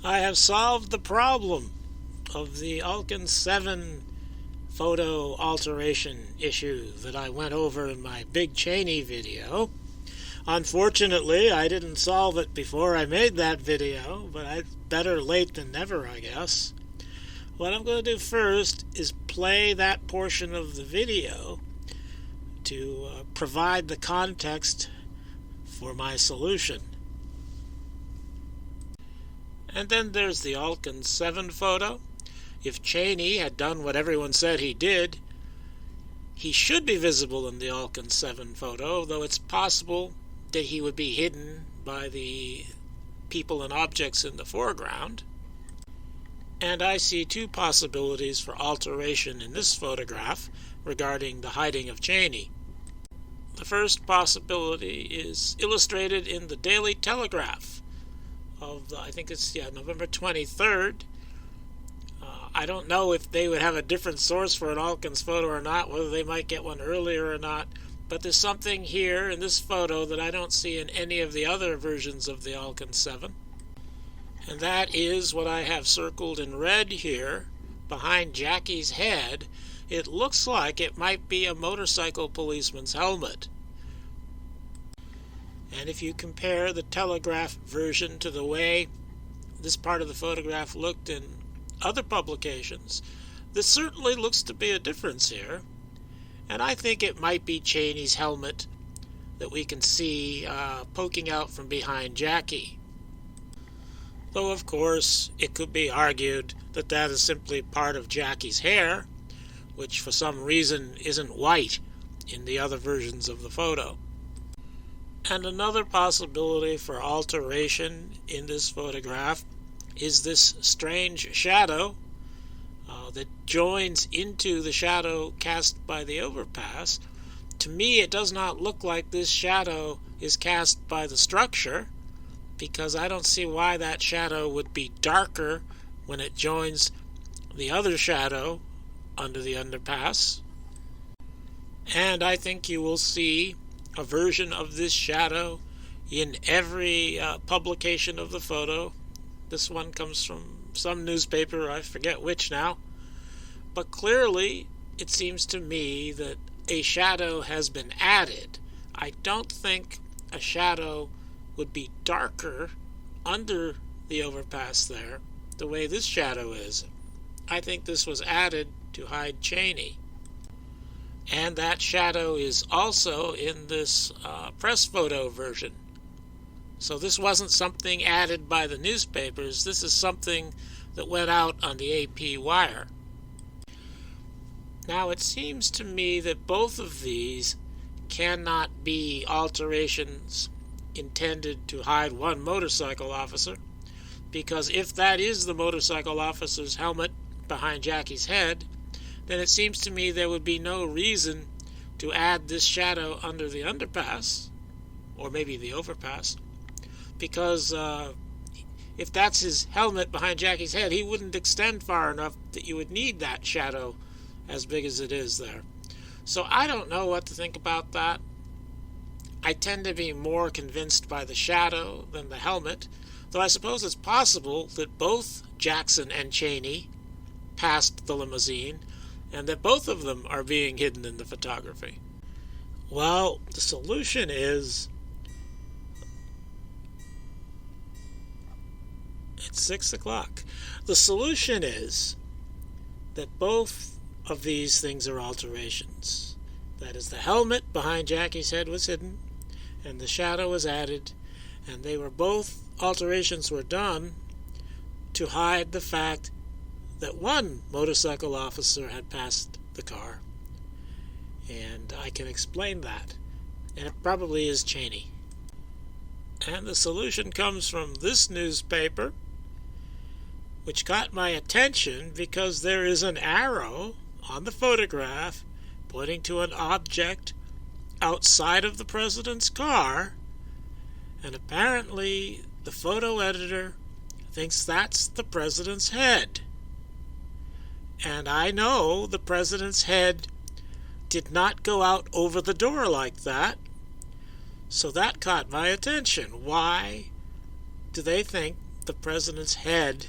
I have solved the problem of the Altgens 7 photo alteration issue that I went over in my Big Chaney video. Unfortunately, I didn't solve it before I made that video, but better late than never, I guess. What I'm going to do first is play that portion of the video to provide the context for my solution. And then there's the Altgens 7 photo. If Chaney had done what everyone said he did, he should be visible in the Altgens 7 photo, though it's possible that he would be hidden by the people and objects in the foreground. And I see two possibilities for alteration in this photograph regarding the hiding of Chaney. The first possibility is illustrated in the Daily Telegraph of, I think it's November 23rd. I don't know if they would have a different source for an Altgens photo or not, whether they might get one earlier or not, but there's something here in this photo that I don't see in any of the other versions of the Altgens 7. And that is what I have circled in red here, behind Jackie's head. It looks like it might be a motorcycle policeman's helmet. And if you compare the Telegraph version to the way this part of the photograph looked in other publications, this certainly looks to be a difference here. And I think it might be Chaney's helmet that we can see poking out from behind Jackie. Though, of course, it could be argued that that is simply part of Jackie's hair, which for some reason isn't white in the other versions of the photo. And another possibility for alteration in this photograph is this strange shadow that joins into the shadow cast by the overpass. To me, it does not look like this shadow is cast by the structure, because I don't see why that shadow would be darker when it joins the other shadow under the underpass. And I think you will see a version of this shadow in every publication of the photo. This one comes from some newspaper, I forget which now. But clearly, it seems to me that a shadow has been added. I don't think a shadow would be darker under the overpass there, the way this shadow is. I think this was added to hide Chaney. And that shadow is also in this press photo version. So this wasn't something added by the newspapers. This is something that went out on the AP wire. Now it seems to me that both of these cannot be alterations intended to hide one motorcycle officer, because if that is the motorcycle officer's helmet behind Jackie's head, then it seems to me there would be no reason to add this shadow under the underpass, or maybe the overpass, because if that's his helmet behind Jackie's head, he wouldn't extend far enough that you would need that shadow as big as it is there. So I don't know what to think about that. I tend to be more convinced by the shadow than the helmet, though I suppose it's possible that both Jackson and Chaney passed the limousine, and that both of them are being hidden in the photography. Well, the solution is, it's 6 o'clock. The solution is that both of these things are alterations. That is, the helmet behind Jackie's head was hidden, and the shadow was added, and they were both alterations were done to hide the fact that one motorcycle officer had passed the car. And I can explain that. And it probably is Chaney. And the solution comes from this newspaper, which caught my attention because there is an arrow on the photograph pointing to an object outside of the president's car, and apparently the photo editor thinks that's the president's head. And I know the president's head did not go out over the door like that, so that caught my attention. Why do they think the president's head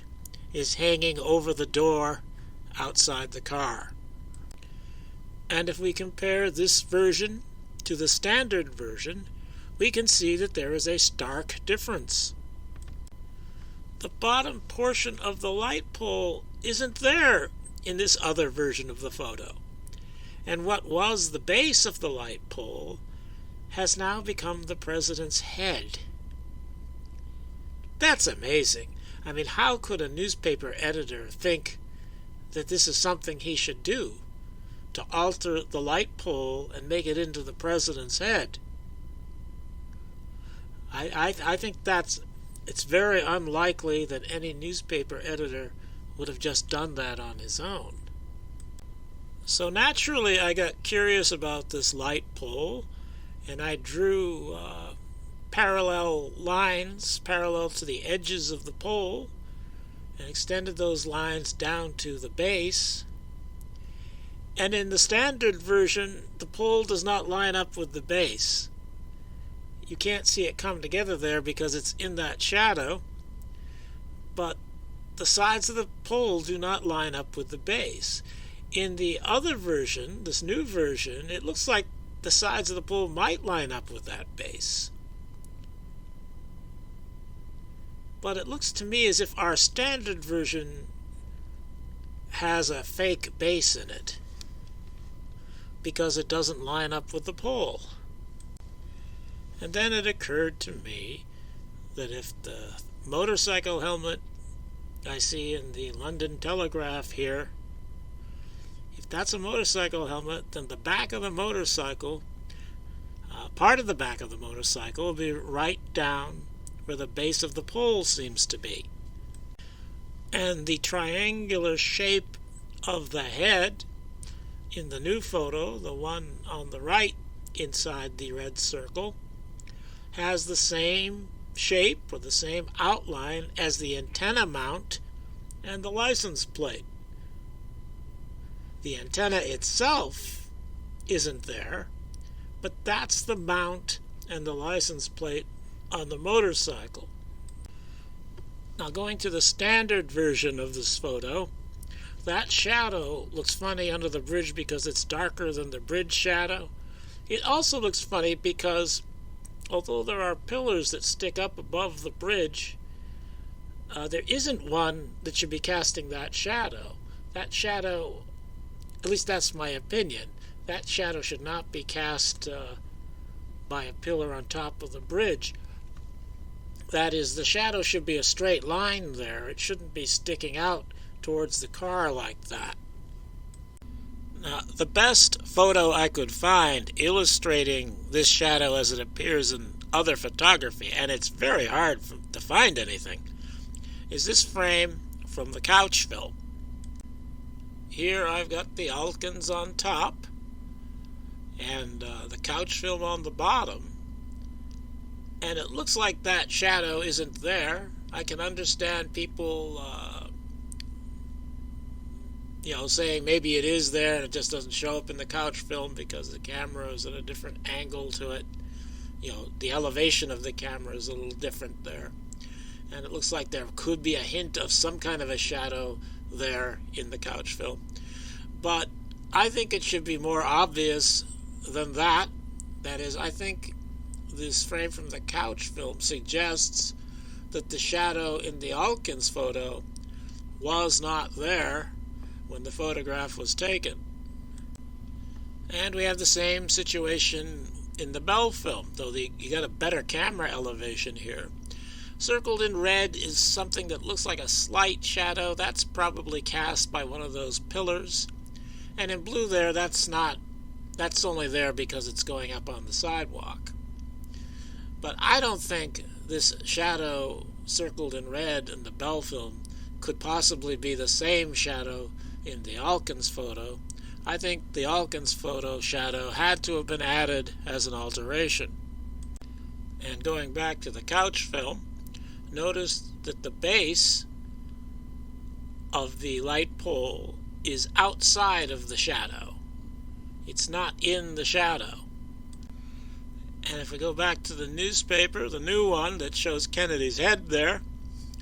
is hanging over the door outside the car. And if we compare this version to the standard version, we can see that there is a stark difference. The bottom portion of the light pole isn't there in this other version of the photo. And what was the base of the light pole has now become the president's head. That's amazing. I mean, how could a newspaper editor think that this is something he should do, to alter the light pole and make it into the president's head? I think it's very unlikely that any newspaper editor would have just done that on his own. So naturally I got curious about this light pole, and I drew parallel lines parallel to the edges of the pole and extended those lines down to the base. And in the standard version, the pole does not line up with the base. You can't see it come together there because it's in that shadow, but the sides of the pole do not line up with the base. In the other version, this new version, it looks like the sides of the pole might line up with that base. But it looks to me as if our standard version has a fake base in it because it doesn't line up with the pole. And then it occurred to me that if the motorcycle helmet I see in the London Telegraph here, if that's a motorcycle helmet, then the back of the motorcycle, part of the back of the motorcycle, will be right down where the base of the pole seems to be. And the triangular shape of the head in the new photo, the one on the right inside the red circle, has the same shape or the same outline as the antenna mount and the license plate. The antenna itself isn't there, but that's the mount and the license plate on the motorcycle. Now, going to the standard version of this photo, that shadow looks funny under the bridge because it's darker than the bridge shadow. It also looks funny because although there are pillars that stick up above the bridge, there isn't one that should be casting that shadow. That shadow, at least that's my opinion, that shadow should not be cast by a pillar on top of the bridge. That is, the shadow should be a straight line there. It shouldn't be sticking out towards the car like that. Now, the best photo I could find illustrating this shadow as it appears in other photography, and it's very hard to find anything, is this frame from the couch film. Here I've got the Altgens on top and the couch film on the bottom, and it looks like that shadow isn't there. I can understand people saying maybe it is there and it just doesn't show up in the couch film because the camera is at a different angle to it. The elevation of the camera is a little different there. And it looks like there could be a hint of some kind of a shadow there in the couch film. But I think it should be more obvious than that. That is, I think this frame from the couch film suggests that the shadow in the Altgens photo was not there when the photograph was taken. And we have the same situation in the Bell film, though you got a better camera elevation here. Circled in red is something that looks like a slight shadow. That's probably cast by one of those pillars. And in blue there, that's only there because it's going up on the sidewalk. But I don't think this shadow circled in red in the Bell film could possibly be the same shadow in the Altgens photo. I think the Altgens photo shadow had to have been added as an alteration. And going back to the couch film, notice that the base of the light pole is outside of the shadow. It's not in the shadow. And if we go back to the newspaper, the new one that shows Kennedy's head there,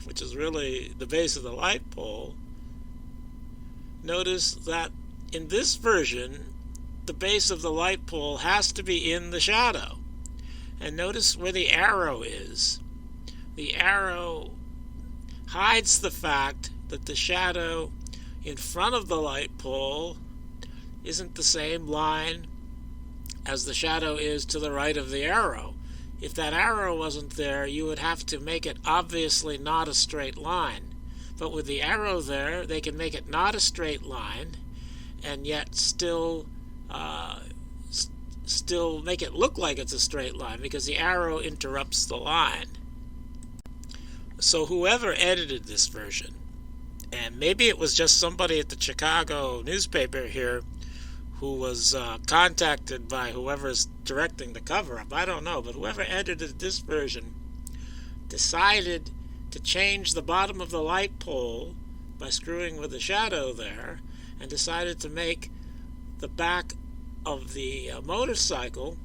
which is really the base of the light pole, notice that in this version, the base of the light pole has to be in the shadow. And notice where the arrow is. The arrow hides the fact that the shadow in front of the light pole isn't the same line as the shadow is to the right of the arrow. If that arrow wasn't there, you would have to make it obviously not a straight line. But with the arrow there, they can make it not a straight line and yet still make it look like it's a straight line because the arrow interrupts the line. So whoever edited this version, and maybe it was just somebody at the Chicago newspaper here who was contacted by whoever's directing the cover-up, I don't know, but whoever edited this version decided to change the bottom of the light pole by screwing with the shadow there, and decided to make the back of the motorcycle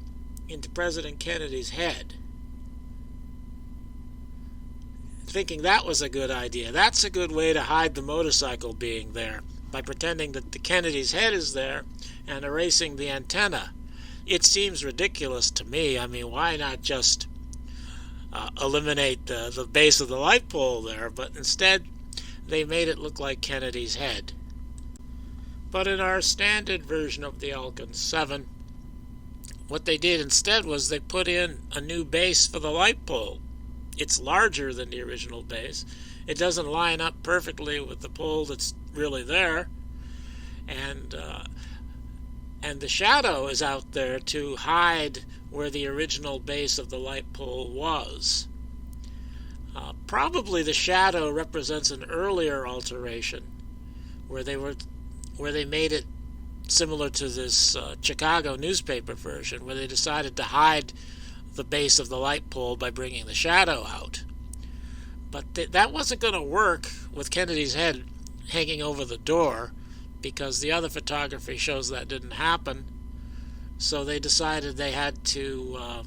into President Kennedy's head, thinking that was a good idea. That's a good way to hide the motorcycle being there, by pretending that the Kennedy's head is there and erasing the antenna. It seems ridiculous to me. I mean, why not just eliminate the base of the light pole there? But instead, they made it look like Kennedy's head. But in our standard version of the Altgens 7, what they did instead was they put in a new base for the light pole. It's larger than the original base. It doesn't line up perfectly with the pole that's really there. And the shadow is out there to hide where the original base of the light pole was. Probably the shadow represents an earlier alteration where they made it similar to this Chicago newspaper version, where they decided to hide the base of the light pole by bringing the shadow out. But that wasn't going to work with Kennedy's head hanging over the door, because the other photography shows that didn't happen. So they decided they had to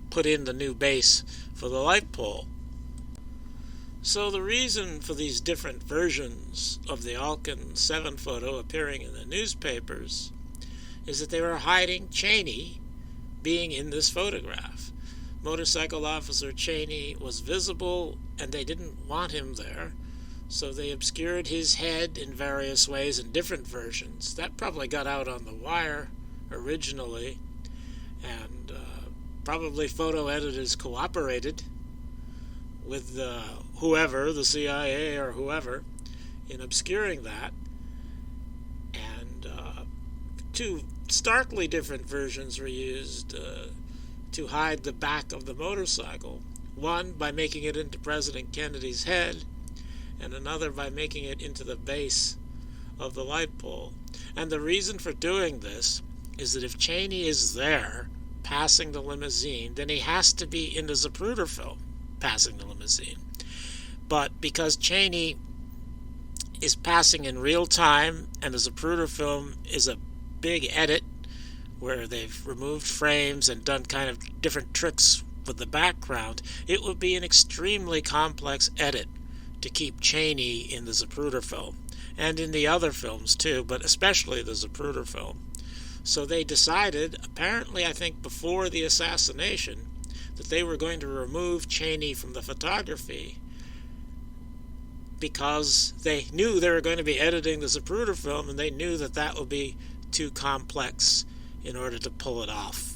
put in the new base for the light pole. So the reason for these different versions of the Altgens 7 photo appearing in the newspapers is that they were hiding Chaney being in this photograph. Motorcycle Officer Chaney was visible, and they didn't want him there, so they obscured his head in various ways in different versions. That probably got out on the wire originally, and probably photo editors cooperated with whoever, the CIA or whoever, in obscuring that. And two starkly different versions were used to hide the back of the motorcycle. One by making it into President Kennedy's head, and another by making it into the base of the light pole. And the reason for doing this is that if Chaney is there passing the limousine, then he has to be in the Zapruder film passing the limousine. But because Chaney is passing in real time, and the Zapruder film is a big edit where they've removed frames and done kind of different tricks with the background, it would be an extremely complex edit to keep Chaney in the Zapruder film, and in the other films too, but especially the Zapruder film. So they decided, apparently I think before the assassination, that they were going to remove Chaney from the photography because they knew they were going to be editing the Zapruder film, and they knew that that would be too complex in order to pull it off.